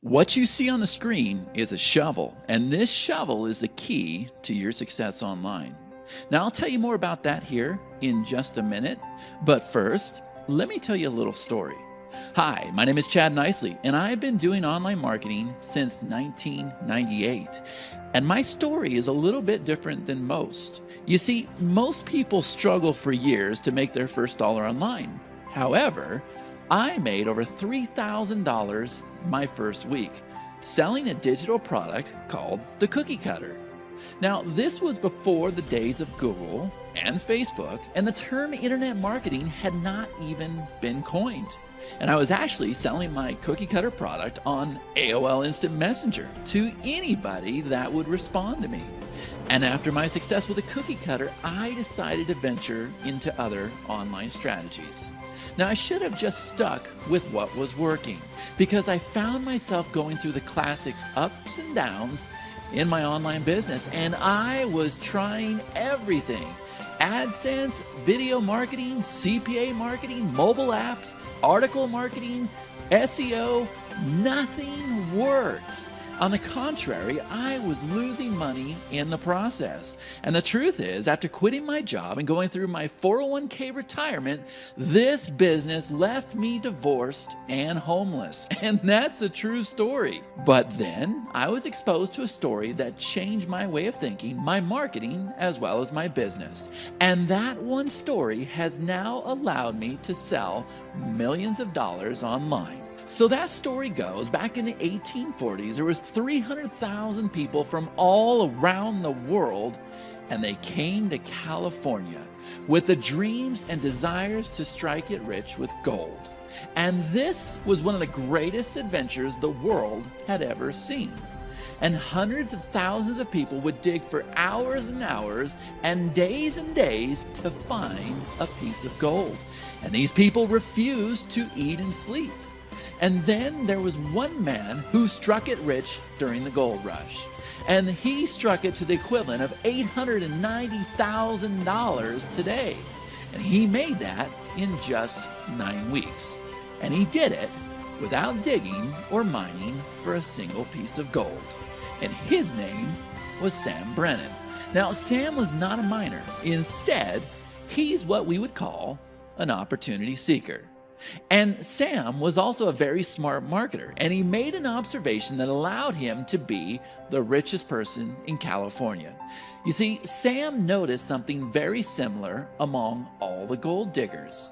What you see on the screen is a shovel, and this shovel is the key to your success online. Now, I'll tell you more about that here in just a minute, but first, let me tell you a little story. Hi, my name is Chad Nicely, and I've been doing online marketing since 1998. And my story is a little bit different than most. You see, most people struggle for years to make their first dollar online. However, I made over $3,000 my first week selling a digital product called the cookie cutter. Now, this was before the days of Google and Facebook, and the term internet marketing had not even been coined. And I was actually selling my cookie cutter product on AOL Instant Messenger to anybody that would respond to me. And after my success with the cookie cutter, I decided to venture into other online strategies. Now, I should have just stuck with what was working because I found myself going through the classics ups and downs in my online business, and I was trying everything. AdSense, video marketing, CPA marketing, mobile apps, article marketing, SEO, nothing worked. On the contrary, I was losing money in the process. And the truth is, after quitting my job and going through my 401k retirement, this business left me divorced and homeless. And that's a true story. But then I was exposed to a story that changed my way of thinking, my marketing, as well as my business. And that one story has now allowed me to sell millions of dollars online. So that story goes, back in the 1840s, there was 300,000 people from all around the world, and they came to California with the dreams and desires to strike it rich with gold. And this was one of the greatest adventures the world had ever seen. And hundreds of thousands of people would dig for hours and hours and days to find a piece of gold. And these people refused to eat and sleep. And then there was one man who struck it rich during the gold rush. And he struck it to the equivalent of $890,000 today. And he made that in just 9 weeks. And he did it without digging or mining for a single piece of gold. And his name was Sam Brennan. Now, Sam was not a miner. Instead, he's what we would call an opportunity seeker. And Sam was also a very smart marketer, and he made an observation that allowed him to be the richest person in California. You see, Sam noticed something very similar among all the gold diggers.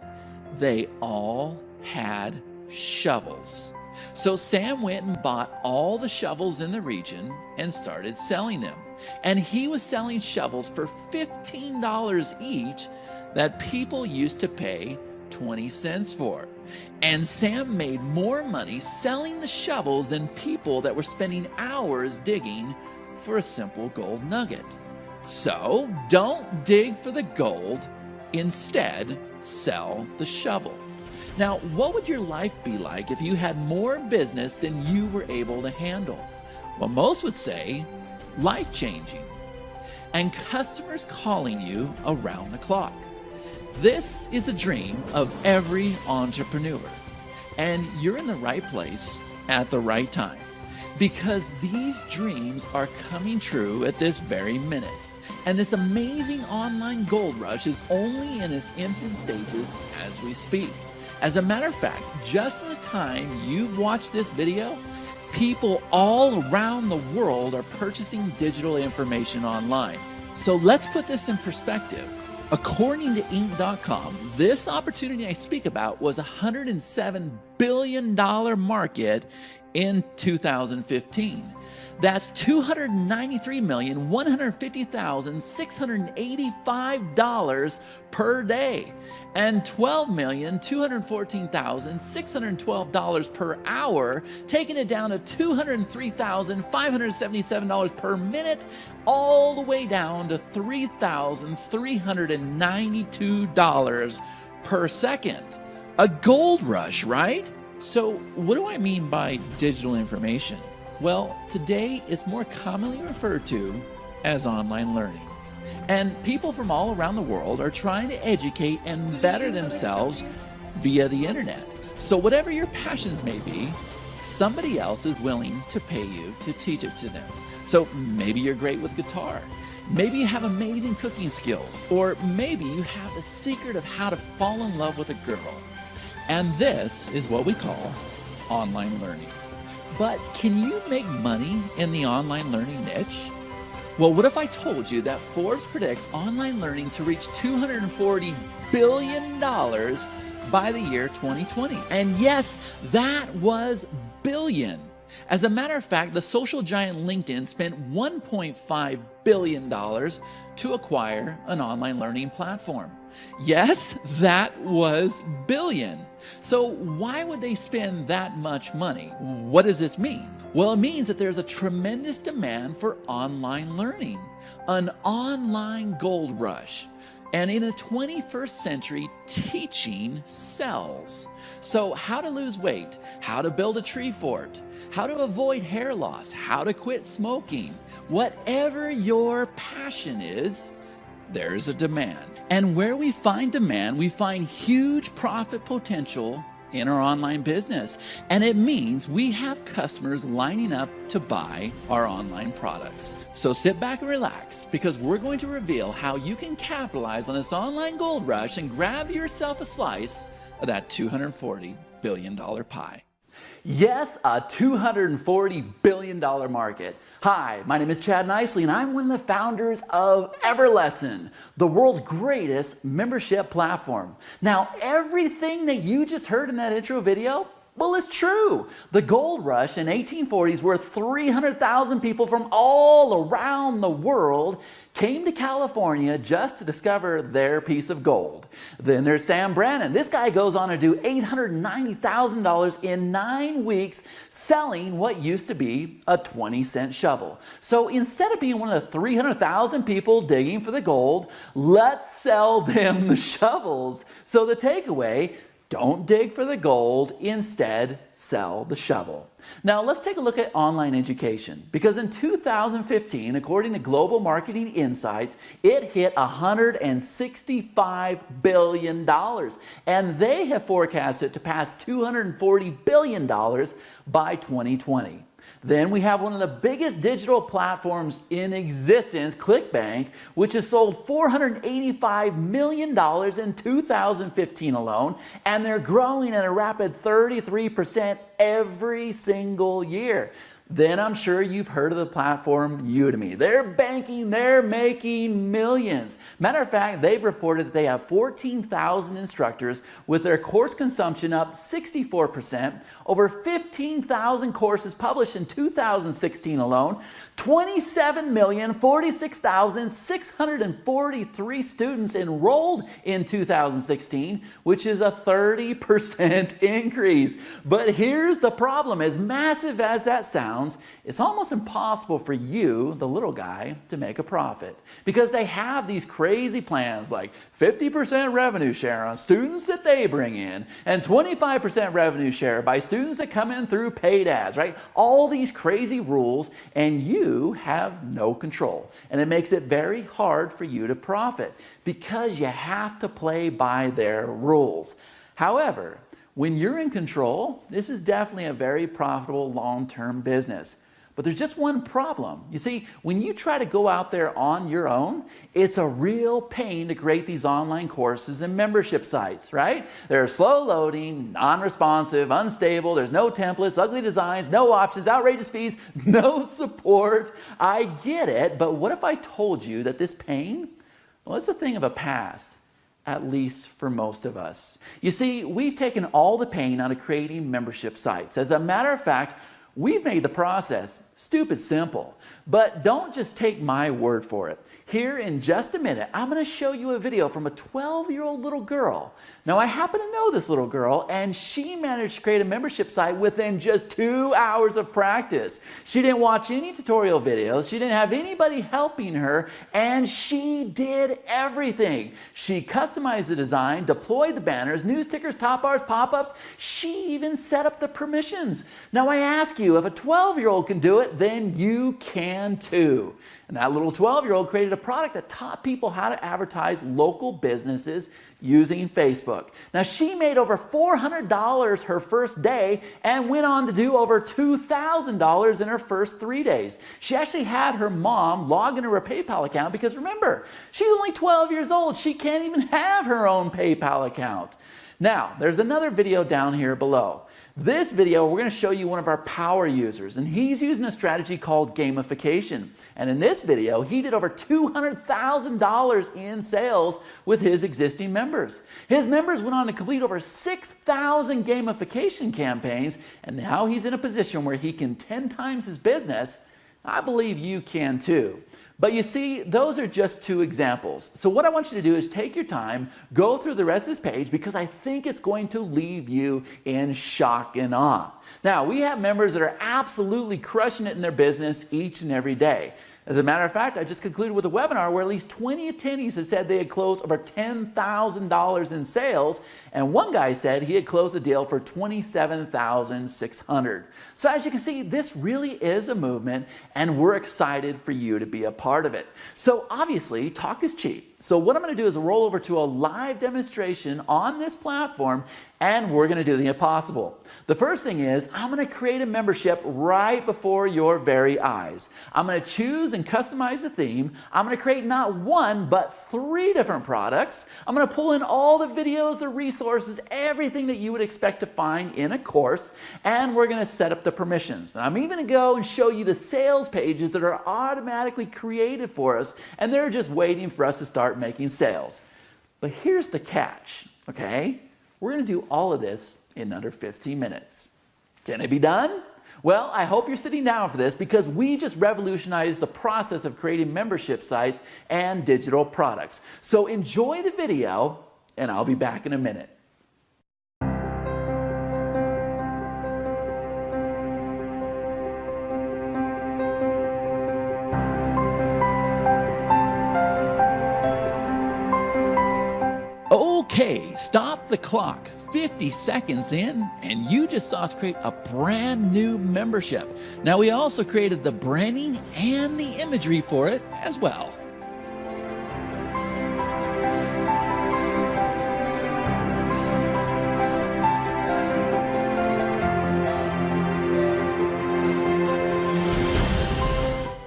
They all had shovels. So Sam went and bought all the shovels in the region and started selling them. And he was selling shovels for $15 each that people used to pay 20 cents for. And Sam made more money selling the shovels than people that were spending hours digging for a simple gold nugget. So don't dig for the gold, instead sell the shovel. Now, what would your life be like if you had more business than you were able to handle? Well, most would say life-changing, and customers calling you around the clock. This is a dream of every entrepreneur, and you're in the right place at the right time because these dreams are coming true at this very minute. And this amazing online gold rush is only in its infant stages as we speak. As a matter of fact, just in the time you've watched this video, people all around the world are purchasing digital information online. So let's put this in perspective. According to Inc.com, this opportunity I speak about was a $107 billion market in 2015. That's $293,150,685 per day and $12,214,612 per hour, taking it down to $203,577 per minute, all the way down to $3,392 per second. A gold rush, right? So what do I mean by digital information? Well, today it's more commonly referred to as online learning. And people from all around the world are trying to educate and better themselves via the internet. So whatever your passions may be, somebody else is willing to pay you to teach it to them. So maybe you're great with guitar. Maybe you have amazing cooking skills, or maybe you have the secret of how to fall in love with a girl. And this is what we call online learning. But can you make money in the online learning niche? Well, what if I told you that Forbes predicts online learning to reach $240 billion by the year 2020? And yes, that was billion. As a matter of fact, the social giant LinkedIn spent $1.5 billion to acquire an online learning platform. Yes, that was billion. So why would they spend that much money? What does this mean? Well, it means that there's a tremendous demand for online learning, an online gold rush. And in the 21st century, teaching sells. So how to lose weight, how to build a tree fort, how to avoid hair loss, how to quit smoking, whatever your passion is, there's a demand. And where we find demand, we find huge profit potential in our online business. And it means we have customers lining up to buy our online products. So sit back and relax, because we're going to reveal how you can capitalize on this online gold rush and grab yourself a slice of that $240 billion pie. Yes, a $240 billion market. Hi, my name is Chad Nicely, and I'm one of the founders of EverLesson, the world's greatest membership platform. Now, everything that you just heard in that intro video, well, it's true. The gold rush in 1840s, where 300,000 people from all around the world came to California just to discover their piece of gold. Then there's Sam Brannan. This guy goes on to do $890,000 in 9 weeks selling what used to be a 20-cent shovel. So instead of being one of the 300,000 people digging for the gold, let's sell them the shovels. So the takeaway: don't dig for the gold, instead sell the shovel. Now let's take a look at online education, because in 2015, according to Global Marketing Insights, it hit $165 billion, and they have forecasted it to pass $240 billion by 2020. Then we have one of the biggest digital platforms in existence, ClickBank, which has sold $485 million in 2015 alone, and they're growing at a rapid 33% every single year. Then I'm sure you've heard of the platform Udemy. They're banking, they're making millions. Matter of fact, they've reported that they have 14,000 instructors, with their course consumption up 64%, over 15,000 courses published in 2016 alone, 27,046,643 students enrolled in 2016, which is a 30% increase. But here's the problem: as massive as that sounds, it's almost impossible for you, the little guy, to make a profit, because they have these crazy plans like 50% revenue share on students that they bring in, and 25% revenue share by students that come in through paid ads, right? All these crazy rules, and you have no control. And it makes it very hard for you to profit, because you have to play by their rules. However, when you're in control, this is definitely a very profitable long-term business. But there's just one problem. You see, when you try to go out there on your own, it's a real pain to create these online courses and membership sites, right? They're slow loading, non-responsive, unstable, there's no templates, ugly designs, no options, outrageous fees, no support. I get it, but what if I told you that this pain, well, it's a thing of a past, at least for most of us. You see, we've taken all the pain out of creating membership sites. As a matter of fact, we've made the process stupid simple. But don't just take my word for it. Here in just a minute, I'm going to show you a video from a 12-year-old little girl. Now, I happen to know this little girl, and she managed to create a membership site within just 2 hours of practice. She didn't watch any tutorial videos, she didn't have anybody helping her, and she did everything. She customized the design, deployed the banners, news tickers, top bars, pop-ups. She even set up the permissions. Now, I ask you, if a 12-year-old can do it, then you can too. And that little 12-year-old created a product that taught people how to advertise local businesses using Facebook. Now, she made over $400 her first day and went on to do over $2,000 in her first 3 days. She actually had her mom log into her PayPal account because remember, she's only 12 years old. She can't even have her own PayPal account. Now, there's another video down here below. This video, we're going to show you one of our power users, and he's using a strategy called gamification. And in this video, he did over $200,000 in sales with his existing members. His members went on to complete over 6,000 gamification campaigns, and now he's in a position where he can 10 times his business. I believe you can too. But you see, those are just two examples. So what I want you to do is take your time, go through the rest of this page because I think it's going to leave you in shock and awe. Now, we have members that are absolutely crushing it in their business each and every day. As a matter of fact, I just concluded with a webinar where at least 20 attendees had said they had closed over $10,000 in sales, and one guy said he had closed a deal for $27,600. So as you can see, this really is a movement, and we're excited for you to be a part of it. So obviously, talk is cheap. So what I'm going to do is roll over to a live demonstration on this platform, and we're going to do the impossible. The first thing is I'm going to create a membership right before your very eyes. I'm going to choose and customize the theme. I'm going to create not one, but 3 different products. I'm going to pull in all the videos, the resources, everything that you would expect to find in a course, and we're going to set up the permissions. And I'm even going to go and show you the sales pages that are automatically created for us, and they're just waiting for us to start making sales. But here's the catch, okay? We're going to do all of this in under 15 minutes. Can it be done? Well, I hope you're sitting down for this because we just revolutionized the process of creating membership sites and digital products. So enjoy the video, and I'll be back in a minute. Okay, stop the clock. 50 seconds in, and you just saw us create a brand new membership. Now, we also created the branding and the imagery for it as well.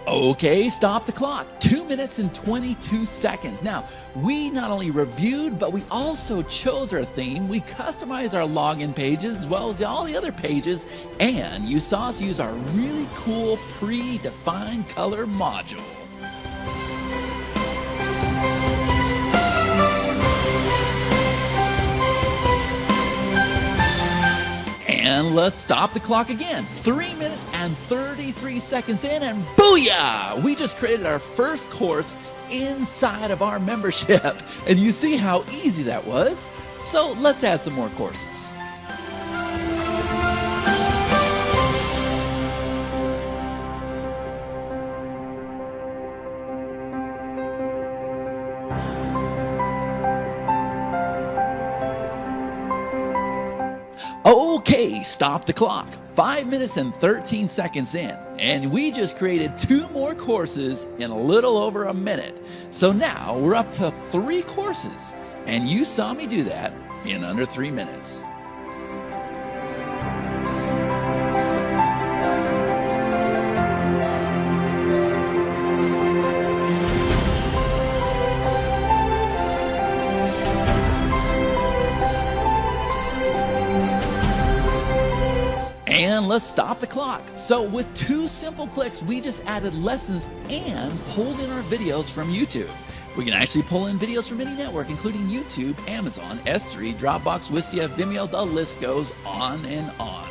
Okay, stop the clock. 2 minutes and 22 seconds. Now, we not only reviewed, but we also chose our theme. We customized our login pages as well as all the other pages. And you saw us use our really cool predefined color module. And let's stop the clock again. 3 minutes and 33 seconds in, and booyah! We just created our first course inside of our membership. And you see how easy that was? So let's add some more courses. Okay, stop the clock. 5 minutes and 13 seconds in, and we just created 2 more courses in a little over a minute. So now we're up to 3 courses, and you saw me do that in under 3 minutes. And let's stop the clock. So with 2 simple clicks, we just added lessons and pulled in our videos from YouTube. We can actually pull in videos from any network, including YouTube, Amazon, S3, Dropbox, Wistia, Vimeo, the list goes on and on.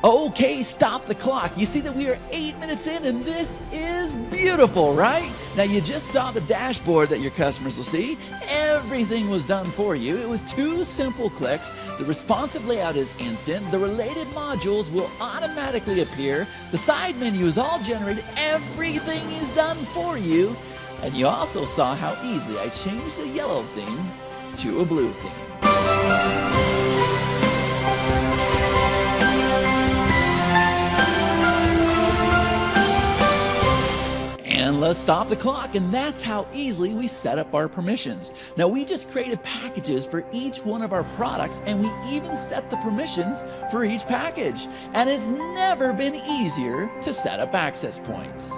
Okay, stop the clock. You see that we are 8 minutes in, and this is beautiful, right? Now, you just saw the dashboard that your customers will see. Everything was done for you. It was 2 simple clicks. The responsive layout is instant. The related modules will automatically appear. The side menu is all generated. Everything is done for you. And you also saw how easily I changed the yellow theme to a blue theme. And let's stop the clock, and that's how easily we set up our permissions. Now, we just created packages for each one of our products, and we even set the permissions for each package. And it's never been easier to set up access points.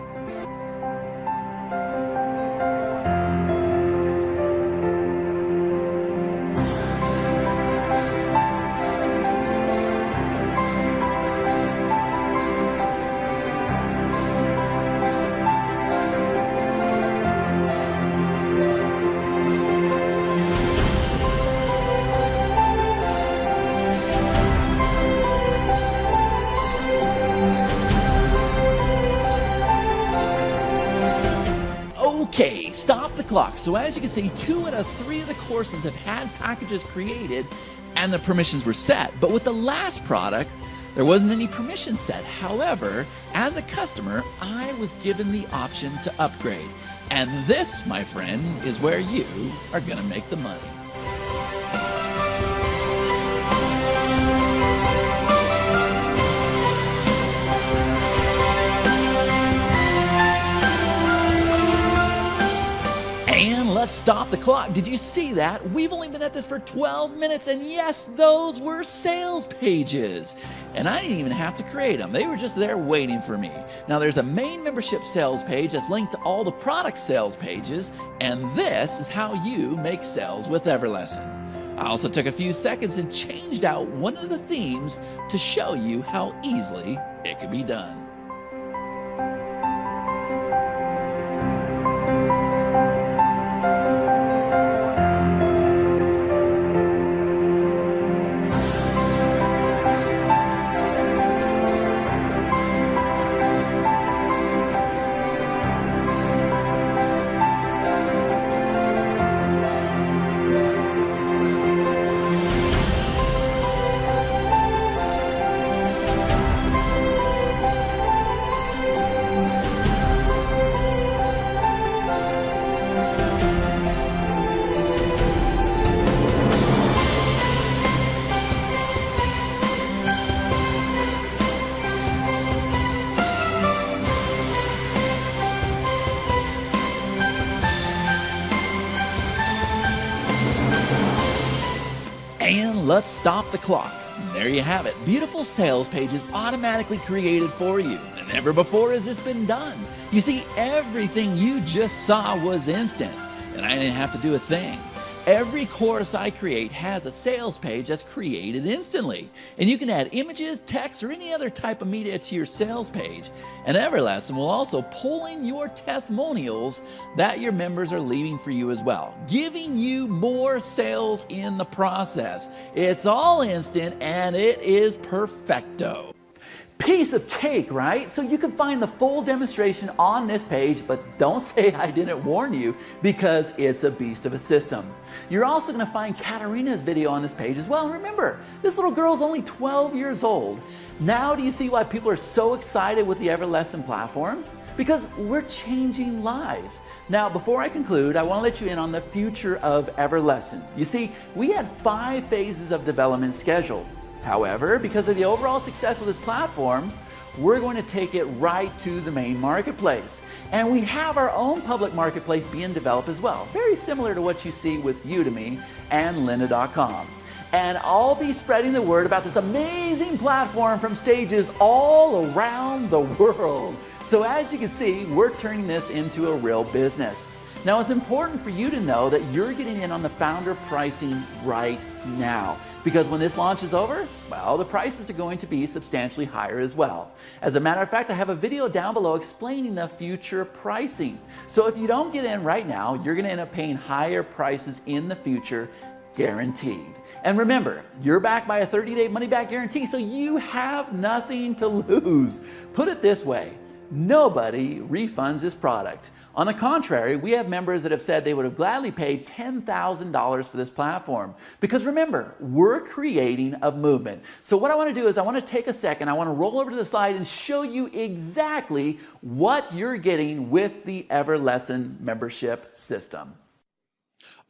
Okay, stop the clock. So as you can see, 2 out of 3 of the courses have had packages created and the permissions were set. But with the last product, there wasn't any permissions set. However, as a customer, I was given the option to upgrade. And this, my friend, is where you are gonna make the money. And let's stop the clock. Did you see that? We've only been at this for 12 minutes, and yes, those were sales pages. And I didn't even have to create them. They were just there waiting for me. Now, there's a main membership sales page that's linked to all the product sales pages, and this is how you make sales with EverLesson. I also took a few seconds and changed out one of the themes to show you how easily it could be done. And let's stop the clock. And there you have it. Beautiful sales pages automatically created for you. And never before has this been done. You see, everything you just saw was instant. And I didn't have to do a thing. Every course I create has a sales page that's created instantly. And you can add images, text, or any other type of media to your sales page. And EverLesson will also pull in your testimonials that your members are leaving for you as well, giving you more sales in the process. It's all instant and it is perfecto. Piece of cake, right? So you can find the full demonstration on this page, but don't say I didn't warn you, because it's a beast of a system. You're also going to find Katarina's video on this page as well. Remember, this little girl's only 12 years old. Now do you see why people are so excited with the EverLesson platform? Because we're changing lives. Now, before I conclude, I want to let you in on the future of EverLesson. You see, we had 5 phases of development scheduled. However, because of the overall success of this platform, we're going to take it right to the main marketplace. And we have our own public marketplace being developed as well, very similar to what you see with Udemy and lynda.com. And I'll be spreading the word about this amazing platform from stages all around the world. So as you can see, we're turning this into a real business. Now, it's important for you to know that you're getting in on the founder pricing right now. Because when this launch is over, well, the prices are going to be substantially higher as well. As a matter of fact, I have a video down below explaining the future pricing. So if you don't get in right now, you're going to end up paying higher prices in the future, guaranteed. And remember, you're backed by a 30-day money-back guarantee, so you have nothing to lose. Put it this way, nobody refunds this product. On the contrary, we have members that have said they would have gladly paid $10,000 for this platform. Because remember, we're creating a movement. So what I want to do is I want to take a second, I want to roll over to the slide and show you exactly what you're getting with the EverLesson membership system.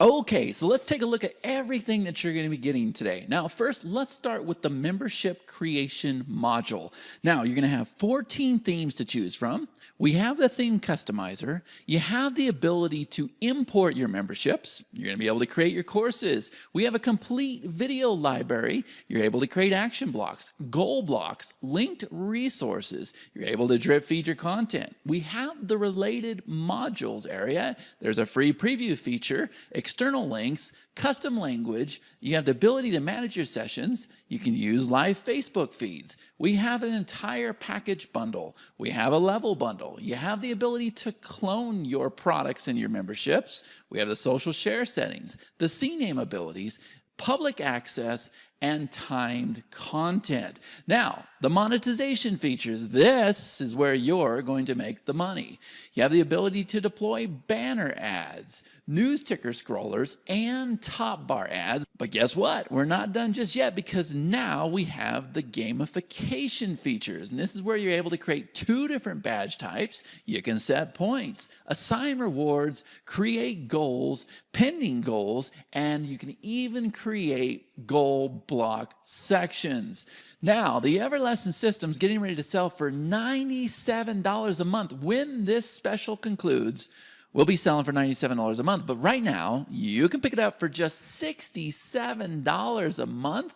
Okay, so let's take a look at everything that you're going to be getting today. Now, first, let's start with the membership creation module. Now, you're going to have 14 themes to choose from. We have the theme customizer. You have the ability to import your memberships. You're going to be able to create your courses. We have a complete video library. You're able to create action blocks, goal blocks, linked resources. You're able to drip feed your content. We have the related modules area. There's a free preview feature, external links, custom language. You have the ability to manage your sessions. You can use live Facebook feeds. We have an entire package bundle. We have a level bundle. You have the ability to clone your products in your memberships. We have the social share settings, the CNAME abilities, public access, and timed content. Now, the monetization features. This is where you're going to make the money. You have the ability to deploy banner ads, news ticker scrollers, and top bar ads. But guess what? We're not done just yet, because now we have the gamification features. And this is where you're able to create 2 different badge types. You can set points, assign rewards, create goals, pending goals, and you can even create goal block sections. Now, the EverLesson system is getting ready to sell for $97 a month. When this special concludes, we'll be selling for $97 a month. But right now, you can pick it up for just $67 a month,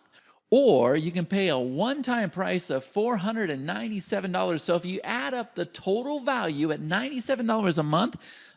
or you can pay a one-time price of $497. So if you add up the total value at $97 a month,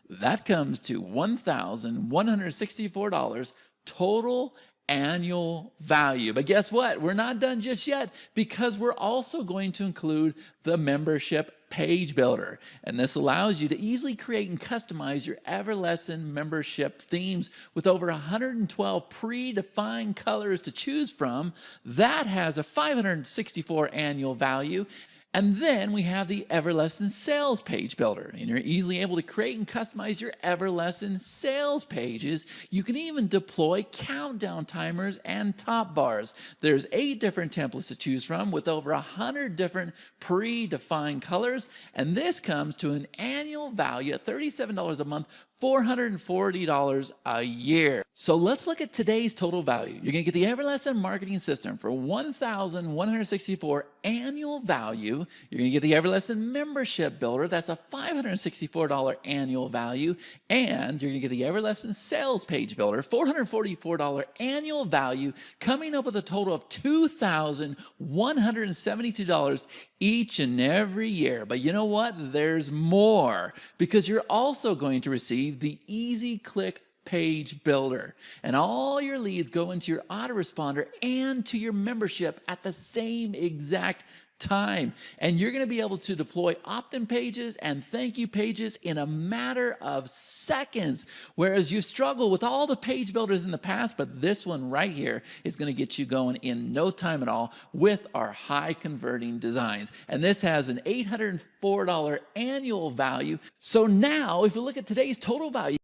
that comes to $1,164 total annual value. But guess what? We're not done just yet, because we're also going to include the membership page builder. And this allows you to easily create and customize your EverLesson membership themes with over 112 predefined colors to choose from. That has a $564 annual value. And then we have the EverLesson Sales Page Builder, and you're easily able to create and customize your EverLesson sales pages. You can even deploy countdown timers and top bars. There's 8 different templates to choose from with over 100 different predefined colors, and this comes to an annual value at $37 a month, $440 a year. So let's look at today's total value. You're going to get the EverLesson marketing system for $1,164 annual value. You're going to get the EverLesson membership builder. That's a $564 annual value. And you're going to get the EverLesson sales page builder, $444 annual value, coming up with a total of $2,172 each and every year. But you know what? There's more, because you're also going to receive the Easy Click Page Builder, and all your leads go into your autoresponder and to your membership at the same exact time. And you're going to be able to deploy opt-in pages and thank you pages in a matter of seconds, whereas you struggle with all the page builders in the past, but this one right here is going to get you going in no time at all with our high converting designs. And this has an $804 annual value. So now if you look at today's total value,